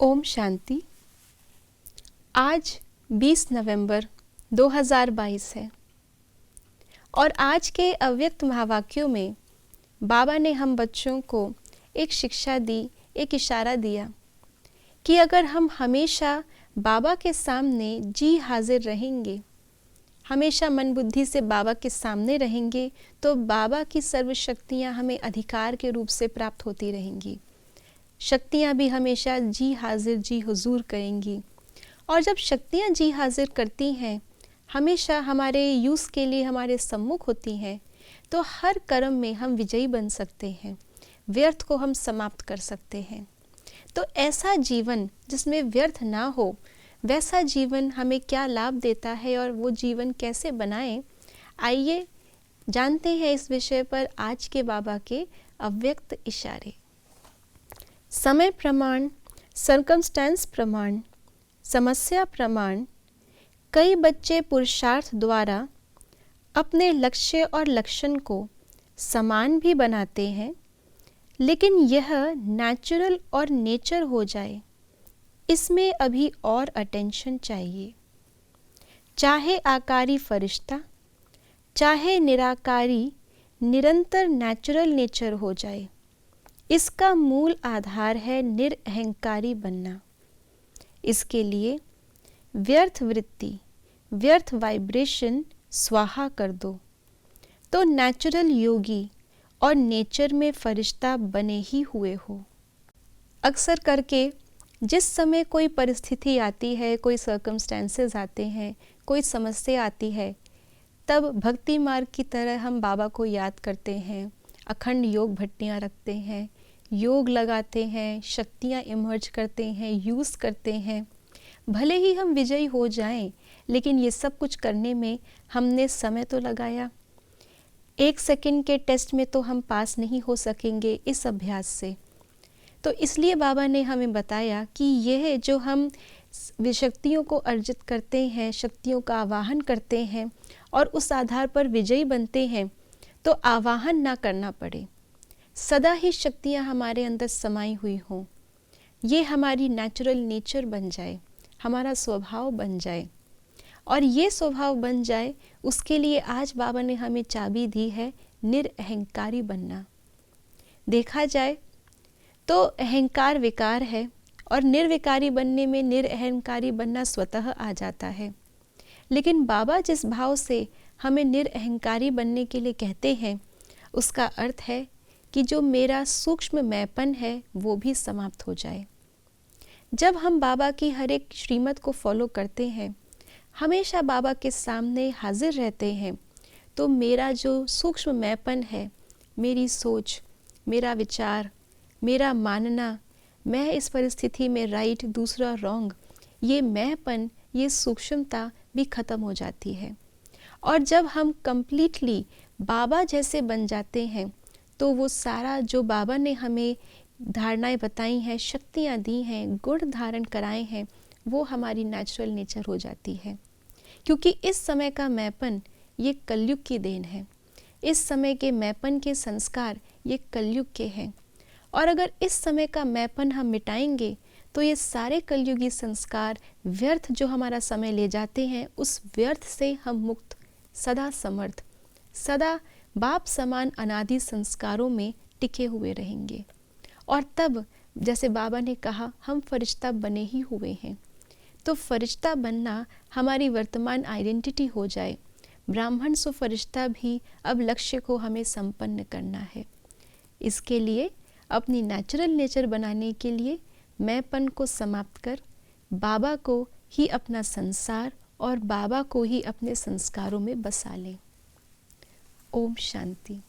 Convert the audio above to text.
ओम शांति। आज 20 नवंबर 2022 है और आज के अव्यक्त महावाक्यों में बाबा ने हम बच्चों को एक शिक्षा दी, एक इशारा दिया कि अगर हम हमेशा बाबा के सामने जी हाजिर रहेंगे, हमेशा मन बुद्धि से बाबा के सामने रहेंगे, तो बाबा की सर्व शक्तियाँ हमें अधिकार के रूप से प्राप्त होती रहेंगी। शक्तियाँ भी हमेशा जी हाजिर जी हुजूर करेंगी और जब शक्तियाँ जी हाजिर करती हैं, हमेशा हमारे यूज़ के लिए हमारे सम्मुख होती हैं, तो हर कर्म में हम विजयी बन सकते हैं, व्यर्थ को हम समाप्त कर सकते हैं। तो ऐसा जीवन जिसमें व्यर्थ ना हो, वैसा जीवन हमें क्या लाभ देता है और वो जीवन कैसे बनाएं, आइए जानते हैं इस विषय पर आज के बाबा के अव्यक्त इशारे। समय प्रमाण, सर्कमस्टेंस प्रमाण, समस्या प्रमाण। कई बच्चे पुरुषार्थ द्वारा अपने लक्ष्य और लक्षण को समान भी बनाते हैं, लेकिन यह नेचुरल और नेचर हो जाए, इसमें अभी और अटेंशन चाहिए। चाहे आकारी फरिश्ता, चाहे निराकारी, निरंतर नेचुरल नेचर हो जाए। इसका मूल आधार है निरअहंकारी बनना। इसके लिए व्यर्थ वृत्ति, व्यर्थ वाइब्रेशन स्वाहा कर दो, तो नेचुरल योगी और नेचर में फरिश्ता बने ही हुए हो। अक्सर करके जिस समय कोई परिस्थिति आती है, कोई सर्कमस्टेंसेस आते हैं, कोई समस्या आती है, तब भक्ति मार्ग की तरह हम बाबा को याद करते हैं, अखंड योग भट्टियाँ रखते हैं, योग लगाते हैं, शक्तियाँ इमर्ज करते हैं, यूज़ करते हैं। भले ही हम विजयी हो जाएं, लेकिन ये सब कुछ करने में हमने समय तो लगाया। 1 सेकंड के टेस्ट में तो हम पास नहीं हो सकेंगे इस अभ्यास से। तो इसलिए बाबा ने हमें बताया कि यह जो हम शक्तियों को अर्जित करते हैं, शक्तियों का आवाहन करते हैं और उस आधार पर विजयी बनते हैं, तो आवाहन ना करना पड़े, सदा ही शक्तियाँ हमारे अंदर समाई हुई हों, ये हमारी नेचुरल नेचर बन जाए, हमारा स्वभाव बन जाए। और ये स्वभाव बन जाए, उसके लिए आज बाबा ने हमें चाबी दी है निरअहंकारी बनना। देखा जाए तो अहंकार विकार है और निर्विकारी बनने में निरअहंकारी बनना स्वतः आ जाता है। लेकिन बाबा जिस भाव से हमें निरअहंकारी बनने के लिए कहते हैं, उसका अर्थ है कि जो मेरा सूक्ष्म मैंपन है वो भी समाप्त हो जाए। जब हम बाबा की हर एक श्रीमत को फॉलो करते हैं, हमेशा बाबा के सामने हाजिर रहते हैं, तो मेरा जो सूक्ष्म मैंपन है, मेरी सोच, मेरा विचार, मेरा मानना, मैं इस परिस्थिति में राइट, दूसरा रॉन्ग, ये मैंपन, ये सूक्ष्मता भी खत्म हो जाती है। और जब हम कंप्लीटली बाबा जैसे बन जाते हैं, तो वो सारा जो बाबा ने हमें धारणाएं बताई हैं, शक्तियाँ दी हैं, गुण धारण कराए हैं, वो हमारी नेचुरल नेचर हो जाती है। क्योंकि इस समय का मैंपन ये कलयुग की देन है। इस समय के मैंपन के संस्कार ये कलयुग के हैं। और अगर इस समय का मैंपन हम मिटाएंगे, तो ये सारे कलयुगी संस्कार व्यर्थ जो हमारा समय ले जाते हैं, उस व्यर्थ से हम मुक्त, सदा समर्थ, सदा बाप समान अनादि संस्कारों में टिके हुए रहेंगे। और तब जैसे बाबा ने कहा, हम फरिश्ता बने ही हुए हैं, तो फरिश्ता बनना हमारी वर्तमान आइडेंटिटी हो जाए। ब्राह्मण सो फरिश्ता भी अब लक्ष्य को हमें संपन्न करना है। इसके लिए अपनी नेचुरल नेचर बनाने के लिए मैंपन को समाप्त कर बाबा को ही अपना संसार और बाबा को ही अपने संस्कारों में बसा लें। ओम शांति।